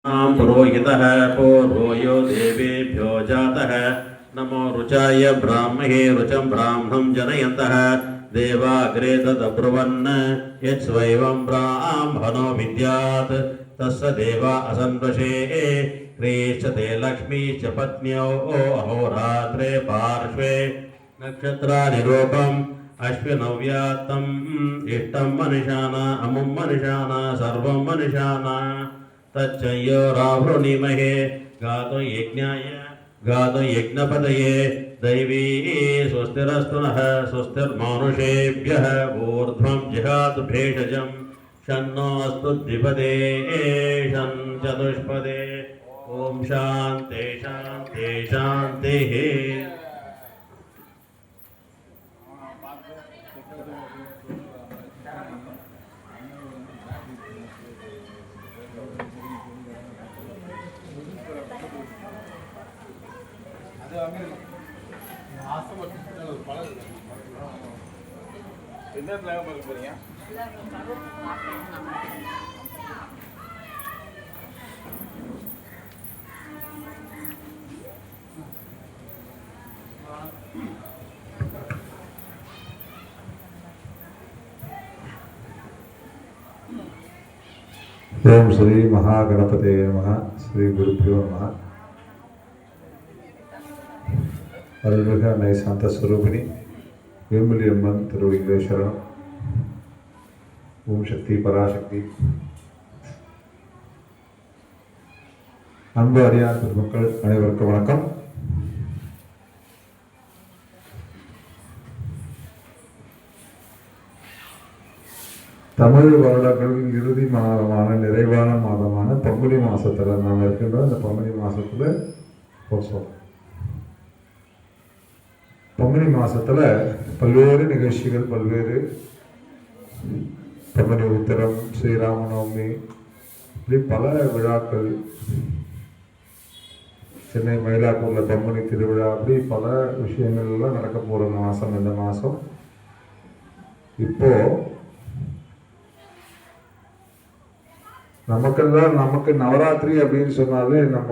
पुरोहितः पूर्वो यो देवेभ्यो जातः नमो रुचाय ब्राह्मणे रुचं ब्राह्मणं जनयन्तः देवाग्रे तदब्रुवन् यत्स्वैवं ब्राह्मणो विद्यात् तस्य देवा असन्वशे क्रीश्चते लक्ष्मी च पत्न्यौ अहोरात्रे पार्श्वे नक्षत्रानिरूपम् अश्विनव्यात्तम् इष्टं मनुष्याना अमुं मनुष्याना सर्वं मनुष्याना तच्चयोरावृणीमहे गातुं यज्ञाय गातुं यज्ञपतये दैवी स्वस्तिरस्तु नः स्वस्तिर्मानुषेभ्यः ऊर्ध्वं जिहातु भेषजं शन्नो अस्तु द्विपदे शं चतुष्पदे ॐ शान्ति शान्ति शान्तिः. ओम श्री महागणपते नमः. श्री गुरुभ्यो नमः. अरुणिका नई शांत स्वरूपिणी वेम्बली अम्मन तिरुवडिगले शरणम. ओम शक्ति पराशक्ति. அன்பு அறியார் பெருமக்கள் அனைவருக்கும் வணக்கம். தமிழ் வருடங்களின் இறுதி மாதமான நிறைவான மாதமான பங்குனி மாசத்துல நாம் இருக்கின்றோம். இந்த பங்குனி மாசத்துல பங்குனி மாசத்துல பல்வேறு நிகழ்ச்சிகள், பல்வேறு பங்குனி உத்திரம், ஸ்ரீராமநவமி, இப்படி பல விழாக்கள், சென்னை மயிலாப்பூர்ல பங்குனி திருவிழா, அப்படி பல விஷயங்கள் எல்லாம் நடக்க போற மாசம் இந்த மாசம். இப்போ நமக்கு நவராத்திரி அப்படின்னு சொன்னாலே நம்ம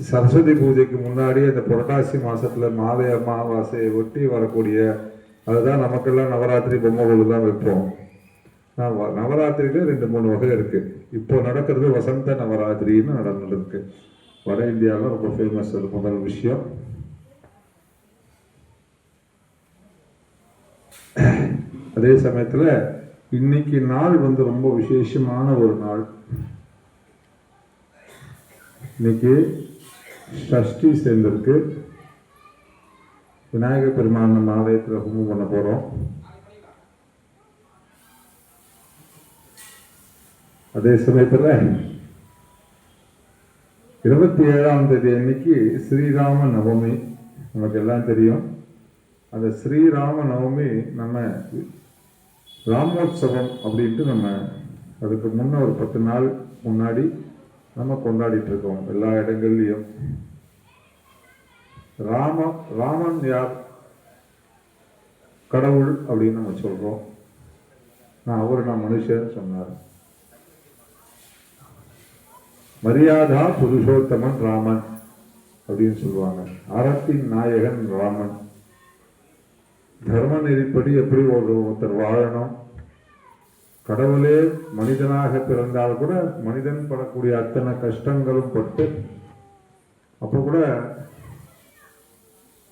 சரஸ்வதி பூஜைக்கு முன்னாடி அந்த புரட்டாசி மாசத்துல மாலை அமாவாசையை ஒட்டி வரக்கூடிய அதுதான் நமக்கெல்லாம் நவராத்திரி பொம்மைகள் தான் வைப்போம். நவராத்திரியில 2-3 வகை இருக்கு. இப்போ நடக்கிறது வசந்த நவராத்திரின்னு நடந்துட்டு இருக்கு. வட இந்தியாவில் ரொம்ப ஃபேமஸ். அது முதல் விஷயம். அதே சமயத்துல இன்னைக்கு நாள் ரொம்ப விசேஷமான ஒரு நாள். இன்னைக்கு ஷஷ்டி சேர்ந்திருக்கு. விநாயகர் பெருமான் நம்ம ஆலயத்தில் ஹோமம் பண்ண போறோம். அதே சமயத்துல 27ஆம் தேதி அன்னைக்கு ஸ்ரீராம நவமி. நமக்கு எல்லாம் தெரியும். அந்த ஸ்ரீராம நவமி நம்ம ராமோத்சவம் அப்படின்ட்டு நம்ம அதுக்கு முன்ன ஒரு 10 நாள் முன்னாடி நம்ம கொண்டாடிட்டு இருக்கோம் எல்லா இடங்கள்லையும். ராமன் யார்? கடவுள் அப்படின்னு நம்ம சொல்றோம். நான் மனுஷன் சொன்னார். மரியாதா புருஷோத்தமன் ராமன் அப்படின்னு சொல்லுவாங்க. அறத்தின் நாயகன் ராமன். தர்ம நெறிப்படி எப்படி ஒருத்தர் வாழணும், கடவுளே மனிதனாக பிறந்தால் கூட மனிதன் படக்கூடிய அத்தனை கஷ்டங்களும் பட்டு அப்போ கூட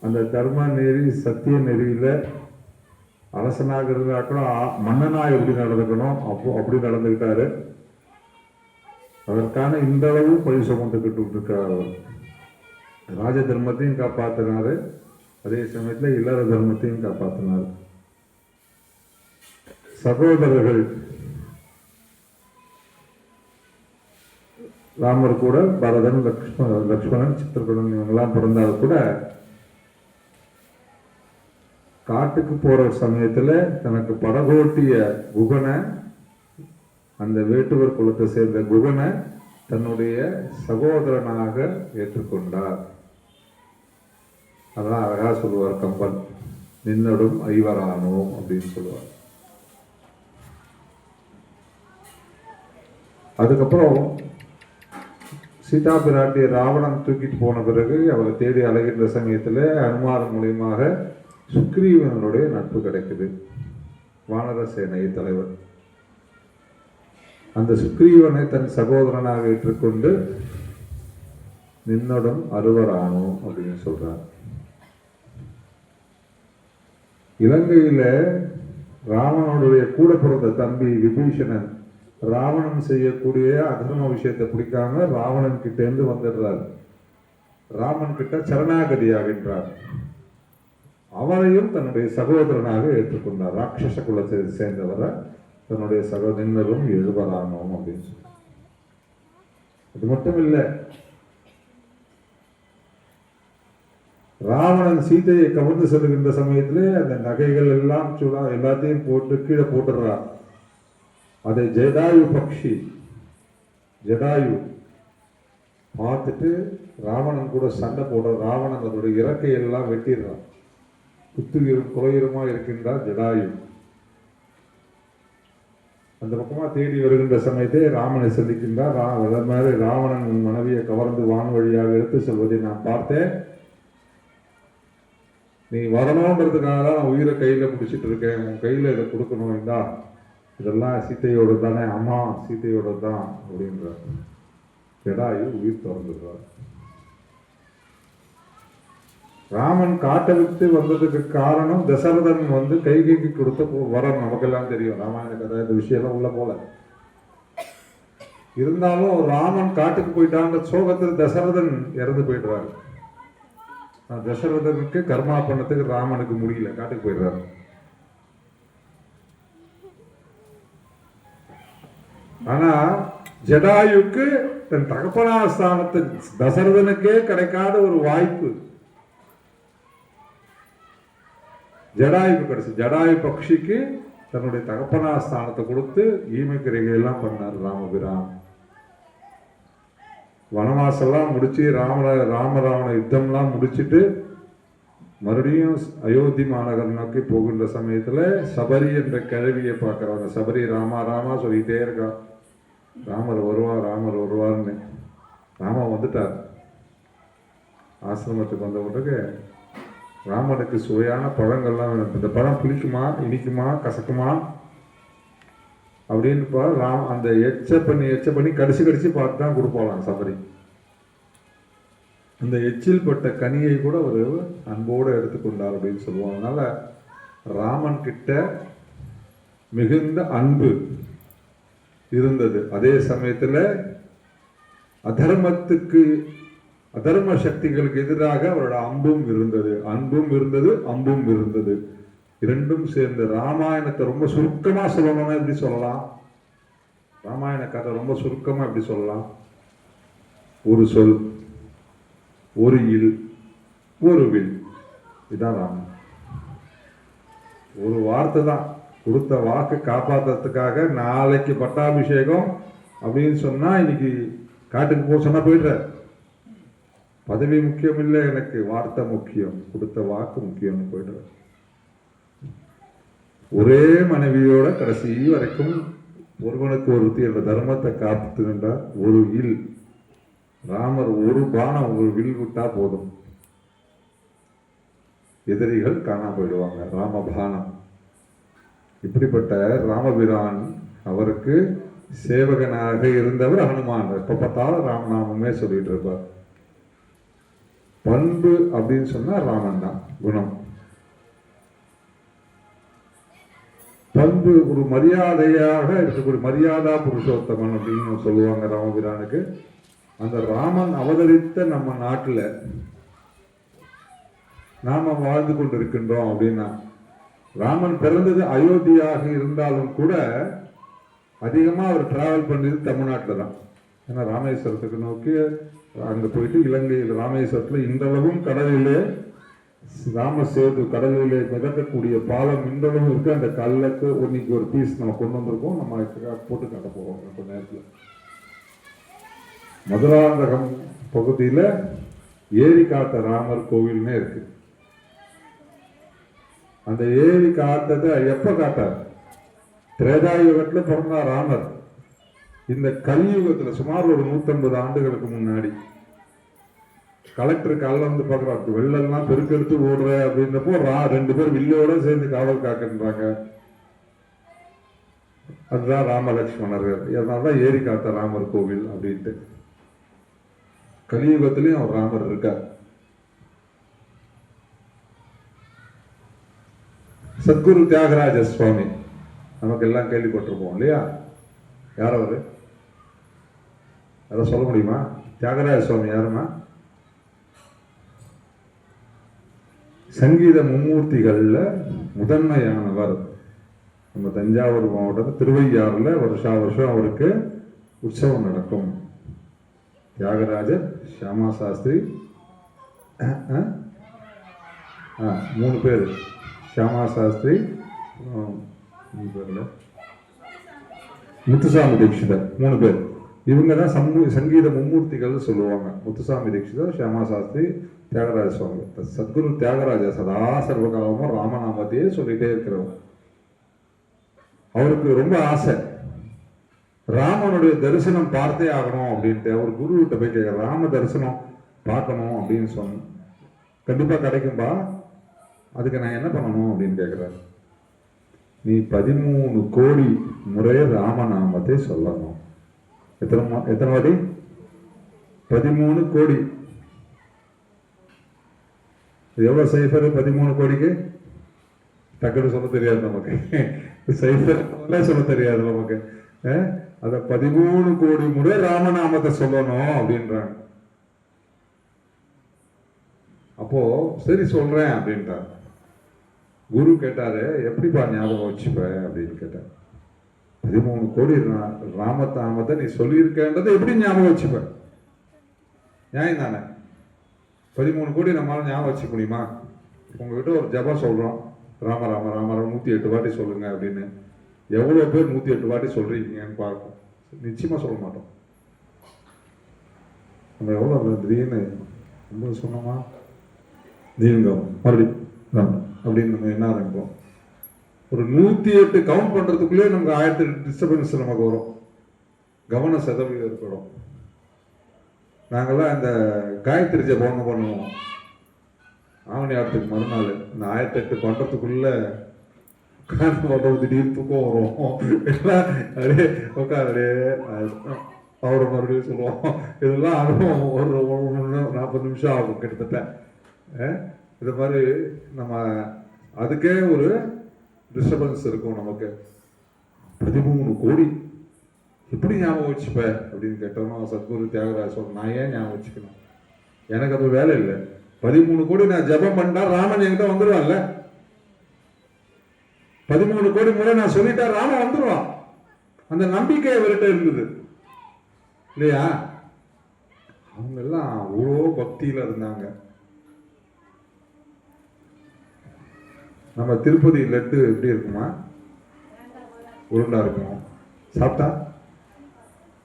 அந்த தர்ம நெறி சத்திய நெறியில அரசனாக இருந்தா கூட மன்னனா எப்படி நடந்துக்கணும் அப்படி நடந்துக்கிட்டாரு. அதற்கான இந்த அளவு பழி சுமந்துக்கிட்டு இருக்காரு. ராஜ தர்மத்தையும் காப்பாத்தினாரு, அதே சமயத்துல இல்லற தர்மத்தையும் காப்பாற்றினார். சகோதரர்கள் ராமர் கூட பரதன், லக்ஷ்மணன், சித்திரகுடன் இவங்கெல்லாம் பிறந்தால் கூட காட்டுக்கு போற சமயத்துல தனக்கு படகோட்டிய குகனை, அந்த வேட்டுவர் குலத்தை சேர்ந்த குகனை தன்னுடைய சகோதரனாக ஏற்றுக்கொண்டார். அதான் அழகா சொல்லுவார் கம்பன், நின்னடும் ஐவரானோம் அப்படின்னு சொல்லுவார். அதுக்கப்புறம் சீதா பிராட்டியை ராவணன் தூக்கிட்டு போன பிறகு அவரை தேடி அலைகின்ற சமயத்தில் அனுமார் மூலியமாக சுக்ரீவனுடைய நட்பு கிடைக்குது. வானர சேனை தலைவர் அந்த சுக்ரீவனை தன் சகோதரனாக ஏற்றுக்கொண்டு நின்னுடன் அருவரானோம் அப்படின்னு சொல்றார். இலங்கையில ராவணனுடைய கூட பிறந்த தம்பி விபீஷணன் ராவணன் செய்யக்கூடிய அதர்ம விஷயத்தை பிடிக்காம ராவணன் கிட்ட இருந்து வந்துடுறார். ராமன் கிட்ட சரணாகதி ஆகின்றார். அவரையும் தன்னுடைய சகோதரனாக ஏற்றுக்கொண்டார். ராட்சச குலத்தை சேர்ந்தவரை தன்னுடைய சகோதரரும் எழுவரானோம் அப்படின்னு சொல்லி. அது மட்டும் இல்லை, ராவணன் சீதையை கவர்ந்து செல்கின்ற சமயத்திலே அந்த நகைகள் எல்லாம் எல்லாத்தையும் போட்டு கீழே போட்டுடுறார். அதை ஜடாயு பக்ஷி ஜடாயு பார்த்துட்டு ராவணன் கூட சண்டை போடுற ராவணன் அதனுடைய இறக்கையெல்லாம் வெட்டிடுறான். குத்துயிரும் குறையுமா இருக்கின்றார் ஜடாயு. அந்த பக்கமா தேடி வருகின்ற சமயத்தை ராமனை சந்திக்கின்றார். அதே மாதிரி ராவணன் உன் மனைவியை கவர்ந்து வான் வழியாக எடுத்து செல்வதை நான் பார்த்தேன். நீ வரணுன்றதுக்காக தான் நான் உயிரை கையில பிடிச்சிட்டு இருக்கேன். உன் கையில இதை கொடுக்கணும். இந்தா, இதெல்லாம் சீத்தையோட தானே. அம்மா சீத்தையோட தான் அப்படின்றார். ஜடாயு உயிர் திறந்துடுறார். ராமன் காட்டை விட்டு வந்ததுக்கு காரணம் தசரதன் கைகைக்கு கொடுத்த வரம். நமக்கெல்லாம் தெரியும் ராமாயண கதை, இந்த விஷயம் உள்ள போல. இருந்தாலும் ராமன் காட்டுக்கு போயிட்டாங்க சோகத்தில் தசரதன் இறந்து போயிடுறாரு. தசரதனுக்கு கர்மா பண்ணத்துக்கு ராமனுக்கு முடியல, காட்டுக்கு போயிடுறாரு. ஆனா ஜடாயுக்கு தன் தகப்பனார் ஸ்தானத்தை தசரதனுக்கே கிடைக்காத ஒரு வாய்ப்பு ஜடாயுக்கு கிடைச்சு. ஜடாயு பக்ஷிக்கு தன்னுடைய தகப்பனார் ஸ்தானத்தை கொடுத்து ஈமக்கிரைகள் எல்லாம் பண்ணார் ராமபிரான். வனவாசெல்லாம் முடிச்சு ராமராவண யுத்தம்லாம் முடிச்சுட்டு மறுபடியும் அயோத்தி மாநகர் நோக்கி போகின்ற சமயத்துல சபரி என்ற கிழவியை பார்க்கிறாங்க. சபரி ராமா ராமா சொல்லிட்டே இருக்கா. ராமர் வருவார் ராமர் வருவார்னு. ராமன் வந்துட்டார். ஆசிரமத்துக்கு வந்த உடனே ராமனுக்கு சுவையான பழங்கள்லாம் வேணும். இந்த பழம் புளிக்குமா, இனிக்குமா, கசக்குமா அப்படின்னு அந்த எச்ச பண்ணி கடிச்சு பார்த்து தான் கொடுப்பாளாம் சபரி. அந்த எச்சில் பட்ட கனியை கூட ஒரு அன்போடு எடுத்துக்கொண்டார் அப்படின்னு சொல்லுவாங்க. அதனால ராமன் கிட்ட மிகுந்த அன்பு இருந்தது. அதே சமயத்துல அதர்ம சக்திகளுக்கு எதிராக அவரோட அன்பும் இருந்தது. அம்பும் இருந்தது. இரண்டும் சேர்ந்து ராமாயணத்தை ரொம்ப சுருக்கமா சொல்லணும்னா எப்படி சொல்லலாம்? ராமாயண கதை ரொம்ப சுருக்கமா எப்படி சொல்லலாம்? ஒரு சொல், ஒரு இல், ஒரு வில். இதுதான் ராமன். ஒரு வார்த்தை தான். கொடுத்த வாக்கு காப்பாற்றுறதுக்காக நாளைக்கு பட்டாபிஷேகம் அப்படின்னு சொன்னா இன்னைக்கு காட்டுக்கு போக சொன்னா போயிடுற. பதவி முக்கியம் இல்லை எனக்கு, வார்த்தை முக்கியம், கொடுத்த வாக்கு முக்கியம்னு போயிடுற. ஒரே மனைவியோட கடைசி வரைக்கும் ஒருவனுக்கு ஒருத்தி என்ற தர்மத்தை காத்துகின்றார். ஒரு இல், ராமர் ஒரு பானம் ஒரு வில் விட்டா போதும், எதிரிகள் காணாம போயிடுவாங்க. ராமபானம். இப்படிப்பட்ட ராமபிரான் அவருக்கு சேவகனாக இருந்தவர் ஹனுமான். எப்ப பார்த்தாலும் ராமநாமமே சொல்லிட்டு இருப்பார். பண்பு அப்படின்னு சொன்னா ராமன் தான். குணம், பண்பு, ஒரு மரியாதையாக இருக்கக்கூடிய மரியாதா புருஷோத்தமன் அப்படின்னு சொல்லுவாங்க ராமபிரானுக்கு. அந்த ராமன் அவதரித்த நம்ம நாட்டுல நாம வாழ்ந்து கொண்டிருக்கின்றோம் அப்படின்னா, ராமன் பிறந்தது அயோத்தியாக இருந்தாலும் கூட அதிகமா அவர் டிராவல் பண்ணது தமிழ்நாட்டில் தான். ஏன்னா ராமேஸ்வரத்துக்கு நோக்கி அங்க போயிட்டு இலங்கையில் ராமேஸ்வரத்துல இன்றளவும் கடலிலே ராமசேது, கடலிலே மிதக்கக்கூடிய பாலம் இன்றளவும் இருக்கு. அந்த கல்லுக்கு இன்னைக்கு ஒரு பீஸ் நம்ம கொண்டு வந்திருக்கோம். நம்ம போட்டு காட்ட போறோம் கொஞ்ச நேரத்தில். மதுராந்தகம் பகுதியில ஏரி காத்த ராமர் கோவில்னே இருக்கு. அந்த ஏரி காத்ததை எப்ப காட்டார்? திரேதாயுகத்துல பிறந்தார் ராமர். இந்த கலியுகத்துல சுமார் ஒரு 150 ஆண்டுகளுக்கு முன்னாடி கலெக்டர் காலைல வந்து பாக்குறாரு, வெள்ளெல்லாம் பெருக்கெடுத்து ஓடுற அப்படின்றப்போ 2 பேர் வில்லோட சேர்ந்து காவல் காக்கின்றாங்க. அதுதான் ராம லட்சுமணர்கள். அதனாலதான் ஏரி காத்த ராமர் கோவில் அப்படின்ட்டு. கலியுகத்திலையும் அவர் ராமர் இருக்கார். சத்குரு தியாகராஜ சுவாமி நமக்கு எல்லாம் கேள்விப்பட்டிருப்போம் இல்லையா? யார் அவரு? யாரும் சொல்ல முடியுமா? தியாகராஜ சுவாமி யாருமா? சங்கீத மும்மூர்த்திகள்ல முதன்மையானவர். நம்ம தஞ்சாவூர் மாவட்டத்தில் திருவையாறுல வருஷா வருஷம் அவருக்கு உற்சவம் நடக்கும். தியாகராஜர், ஷியாமா சாஸ்திரி, 3 பேர். ஷியாமா சாஸ்திரி, முத்துசாமி தீட்சிதர், 3 பேர். இவங்க தான் சங்கீத மும்மூர்த்திகள் சொல்லுவாங்க. முத்துசாமி தீட்சிதர், ஷியாமா சாஸ்திரி, தியாகராஜ சுவாமி. சத்குரு தியாகராஜ சதா சர்வகாலமும் ராமநாமத்தையே சொல்லிட்டே இருக்கிறவர். அவருக்கு ரொம்ப ஆசை, ராமனுடைய தரிசனம் பார்த்தே ஆகணும் அப்படின்ட்டு. அவர் குரு கிட்ட போய் கேட்க, ராம தரிசனம் பார்க்கணும் அப்படின்னு சொன்ன. கண்டிப்பா கிடைக்கும்பா, அதுக்கு நான் என்ன பண்ணணும் அப்படின்னு கேட்கிறாரு. நீ 13 கோடி முறை ராமநாமத்தை சொல்லணும். எத்தனை வாட்டி? 13 கோடி. எவ்வளவு சைஃபர் 13 கோடிக்கு? டக்குனு சொல்ல தெரியாது நமக்கு. சைஃபர் சொல்ல தெரியாது நமக்கு. அத 13 கோடி முறை ராமநாமத்தை சொல்லணும் அப்படின்றாங்க. அப்போ சரி சொல்றேன் அப்படின்றார். குரு கேட்டாரு, எப்படிப்பா ஞாபகம் வச்சுப்ப அப்படின்னு கேட்டார். 13 கோடி ராமநாமத்தை நீ சொல்லியிருக்கன்றதை எப்படி ஞாபகம் வச்சுப்ப? நியாயம் தானே? 13 கோடி நம்மளால ஞாபகம் வச்சுக்க முடியுமா? உங்ககிட்ட ஒரு ஜபம் சொல்றோம், ராம ராம ராம ராம 108 வாட்டி சொல்லுங்க அப்படின்னு. எவ்வளவு பேர் 108 வாட்டி சொல்றீங்கன்னு பார்ப்போம். நிச்சயமா சொல்ல மாட்டோம். நம்ம எவ்வளவு திடீர்னு ரொம்ப சொன்னோமா, தீர்க்கம் மறுபடியும் அப்படின்னு நம்ம என்ன ஆரம்பிப்போம். ஒரு 108 கவுண்ட் பண்றதுக்குள்ளே நமக்கு 1000 டிஸ்டர்பன்ஸ் நமக்கு வரும். கவன சதவீதம் இருக்கணும். நாங்கெல்லாம் இந்த காயத்ரி ஜபம் பண்ணுவோம். ஆவணி ஆட்டத்துக்கு மறுநாள் இந்த 1008 பண்றதுக்குள்ள திடீர்னு தூக்கம் வரும். அப்படியே உட்காரு அவரை மறுபடியும் சொல்லுவோம். இதெல்லாம் அனுபவம். ஒரு 40 நிமிஷம் ஆகும் கிட்டத்தட்ட. இது மாதிரி நம்ம அதுக்கே ஒரு டிஸ்டர்பன்ஸ் இருக்கும் நமக்கு. 13 கோடி எப்படி ஞாபகம் வச்சுப்ப அப்படின்னு கேட்டோம்னா, சத்குரு தியாகராஜ சொல்ற, நான் ஏன் ஞாபகம் வச்சுக்கணும்? எனக்கு அது வேலை இல்லை. 13 கோடி நான் ஜபம் பண்ணா ராமன் என்கிட்ட வந்துருவான்ல. 13 கோடி முறை நான் சொல்லிட்டா ராமன் வந்துருவான். அந்த நம்பிக்கை அவர்கிட்ட இருந்தது இல்லையா? அவங்க எல்லாம் அவ்வளோ பக்தியில இருந்தாங்க. நம்ம திருப்பதி லட்டு எப்படி இருக்குமா? உருண்டா இருக்கும். சாப்பிட்டா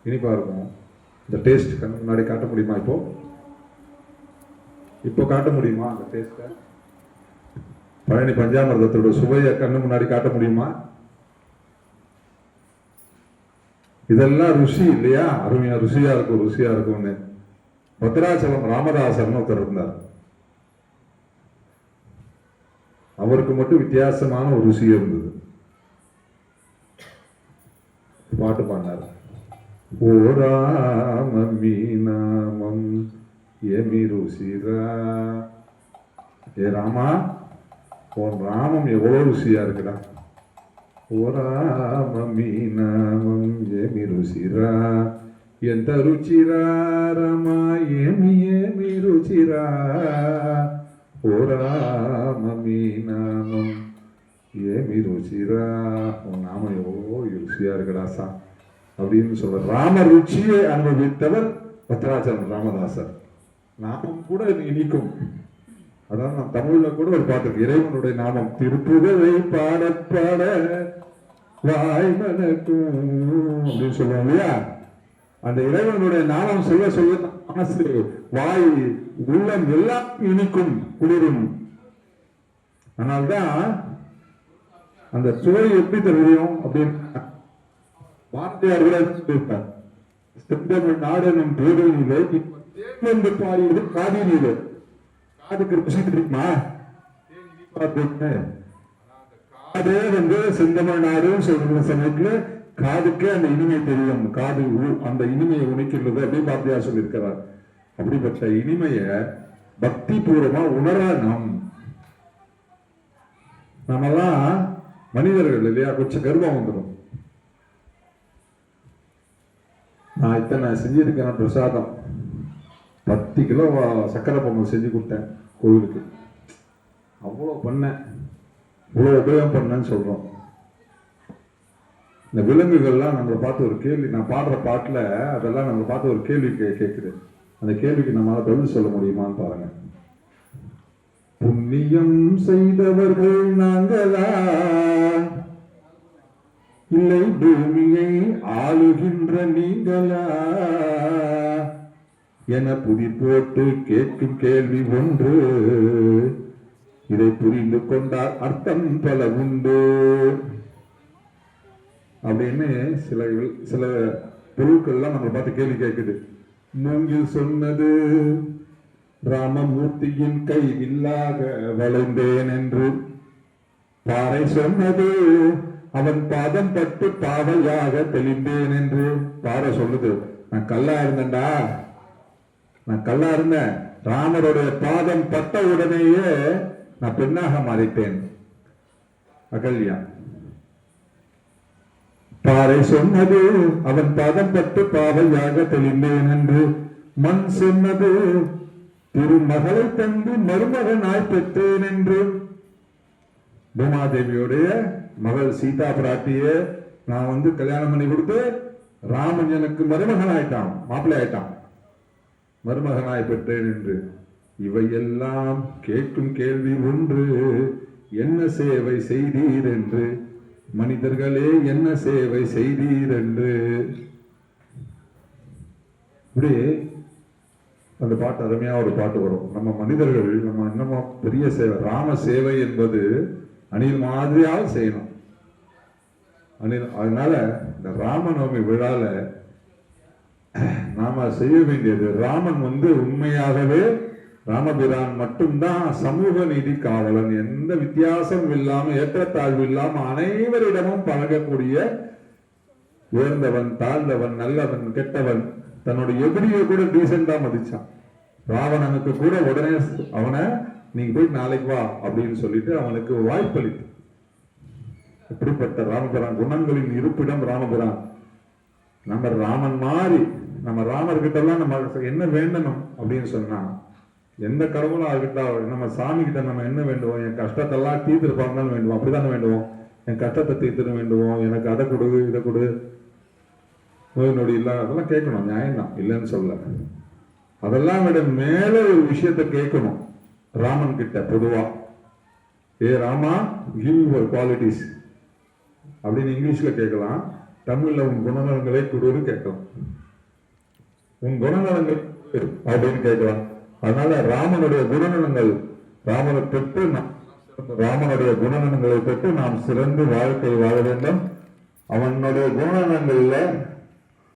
இனிப்பா இருக்கும். இந்த டேஸ்ட் கண்ணு முன்னாடி காட்ட முடியுமா? இப்போ காட்ட முடியுமா அந்த டேஸ்ட? பழனி பஞ்சாமிர்தத்தோட சுவையை கண்ணு முன்னாடி காட்ட முடியுமா? இதெல்லாம் ருசி இல்லையா? அருமையா ருசியா இருக்கும், ருசியா இருக்கும்னு. பத்ராச்சலம் ராமதாசர்னு ஒருத்தர் இருந்தார். அவருக்கு மட்டும் வித்தியாசமான ஒரு ருசி இருந்தது. பாட்டு பாடினார். ஓ ராமி நாமம் எமி ருசிரா. ஏ ராமா, உன் ராமம் எவ்வளவு ருசியா இருக்குடா. ஓ ராமி நாமம் எமி ருசிரா. ఎంత రుచిరా రమా ఏమి ఏమి రుచిరా. ఓ రామీ నామం ஏமி ருச்சிரா. உன் நாமம் எவ்வளோ ருசியா இருக்கடாசா அப்படின்னு சொல்ற. ராம ருச்சியை அனுபவித்தவர் பத்ராச்சலம் ராமதாசர். நாமம் கூட இனிக்கும். அதான் நான் தமிழ்ல கூட ஒரு பாட்டு இருக்கு. இறைவனுடைய நாமம் திருப்புகழை பாட பாட வாய் மனக்கும் அப்படின்னு சொல்லுவோம் இல்லையா? அந்த இறைவனுடைய நாமம் சொல்ல சொல்ல மனசு, வாய், உள்ளம் எல்லாம் இனிக்கும், குளிரும். அதனால்தான் அந்த சுவை எப்படி தெரியும் அப்படின்னு பாரதியார் கூட சொல்லியிருப்பார், செந்தமிழ் நாடெனும் பேரிலே தேர்ந்து பாடியது காதினிலே. காதுக்கு ருசி தெரியுமா? காதே செந்தமிழ் நாடுன்னு சொல்ற சமயத்துல காதுக்கே அந்த இனிமை தெரியும். காது அந்த இனிமையை உணிக்கின்றது அப்படின்னு பாரதியார் சொல்லியிருக்கிறார். அப்படிப்பட்ட இனிமைய பக்தி பூர்வமா உணரணும். நம்மெல்லாம் மனிதர்கள் இல்லையா, கொஞ்சம் கர்வம் வந்துடும். நான் இத்தனை செஞ்சிருக்கேன் பிரசாதம், 10 கிலோ சக்கரை பொங்கல் செஞ்சு கொடுத்தேன் கோவிலுக்கு, அவ்வளோ பண்ணேன், இவ்வளோ உபயோகம் பண்ணேன்னு சொல்றோம். இந்த விலங்குகள்லாம் நம்மளை பார்த்து ஒரு கேள்வி, நான் பாடுற பாட்டுல அதெல்லாம் நம்மளை பார்த்து ஒரு கேள்வி கேட்குது. அந்த கேள்விக்கு நம்மளால பதில் சொல்ல முடியுமான்னு பாருங்க. புண்ணியம் செய்தவர்கள் நாங்களா, இல்லை பூமியை ஆளுகின்ற நீங்களா என புதிர் போட்டு கேட்கும் கேள்வி ஒன்று, இதை புரிந்து கொண்டால் அர்த்தம் பல உண்டு அப்படின்னு சில பொருட்கள்லாம் நம்மளை பார்த்து கேள்வி கேட்குது. மூங்கில் சொன்னது ராமமூர்த்தியின் கை வில்லாக வளைந்தேன் என்று, பாறை சொன்னது அவன் பாதம் பட்டு பாவையாக தெளிந்தேன் என்று. பாறை சொல்லுது, நான் கல்லா இருந்தேன்டா, நான் கல்லா இருந்தேன், ராமருடைய பாதம் பட்ட உடனேயே நான் பெண்ணாக மாறிட்டேன். அகல்யா. பாறை சொன்னது அவன் பாதம் பட்டு பாவையாக தெளிந்தேன் என்று, மண் சொன்னது திருமகளை தந்து மருமகனாய் பெற்றேன் என்று. பூமாதேவியோடைய மகள் சீதா பிராட்டிய நான் கல்யாணம் பண்ணி கொடுத்து ராமன் எனக்கு மருமகன் ஆயிட்டான், மாப்பிள்ளை ஆயிட்டான், மருமகனாய் பெற்றேன் என்று. இவையெல்லாம் கேட்கும் கேள்வி ஒன்று, என்ன சேவை செய்தீர் என்று, மனிதர்களே என்ன சேவை செய்தீர் என்று. இப்படி அந்த பாட்டு, அருமையா ஒரு பாட்டு வரும். நம்ம மனிதர்கள் நம்ம என்னமோ பெரிய சேவை, ராம சேவை என்பது அணில் மாதிரியாக செய்யணும். அதனால இந்த ராமநவமி விழால நாம செய்ய வேண்டியது, ராமன் உண்மையாகவே ராமபிரான் மட்டும்தான் சமூக நீதி காவலன், எந்த வித்தியாசம் இல்லாம ஏற்றத்தாழ்வு இல்லாம அனைவரிடமும் பழகக்கூடிய, உயர்ந்தவன் தாழ்ந்தவன் நல்லவன் கெட்டவன், தன்னுடைய எதிரியை கூட டீசெண்டா மதிச்சான். ராவணனுக்கு கூட உடனே அவனை நீங்க போய் நாளைக்கு வா அப்படின்னு சொல்லிட்டு அவனுக்கு வாய்ப்பளித்து. இப்படிப்பட்ட ராமபிரான் குணங்களின் இருப்பிடம் ராமபிரான். நம்ம ராமன் மாதிரி நம்ம ராமர்கிட்ட எல்லாம் நம்ம என்ன வேண்டணும் அப்படின்னு சொன்னா, எந்த கடவுளும் ஆகிட்டா நம்ம சாமி கிட்ட நம்ம என்ன வேண்டுவோம், என் கஷ்டத்தெல்லாம் தீர்த்துருப்பாங்கன்னு வேண்டுவோம், அப்படிதான் வேண்டுவோம். என் கஷ்டத்தை தீர்த்துன்னு வேண்டுவோம், எனக்கு அதை கொடு இதை கொடு, நோய் நொடி இல்ல, அதெல்லாம் கேட்கணும், நியாயம்தான், இல்லைன்னு சொல்ல. அதெல்லாம் விட மேல ஒரு விஷயத்த கேட்கணும் ராமன் கிட்ட. பொதுவா ஏ ராமா கிவ் யுவர் குவாலிட்டிஸ் அப்படின்னு இங்கிலீஷ்ல கேட்கலாம், தமிழ்ல உன் குணநலங்களை கொடுன்னு கேட்கலாம். உன் குணநலங்கள் அப்படின்னு கேட்கலாம். அதனால ராமனுடைய குணநலங்கள், ராமனை பெற்று ராமனுடைய குணநலங்களை பெற்று நாம் சிறந்து வாழ்க்கை வாழ வேண்டும். அவனுடைய குணநலங்கள்ல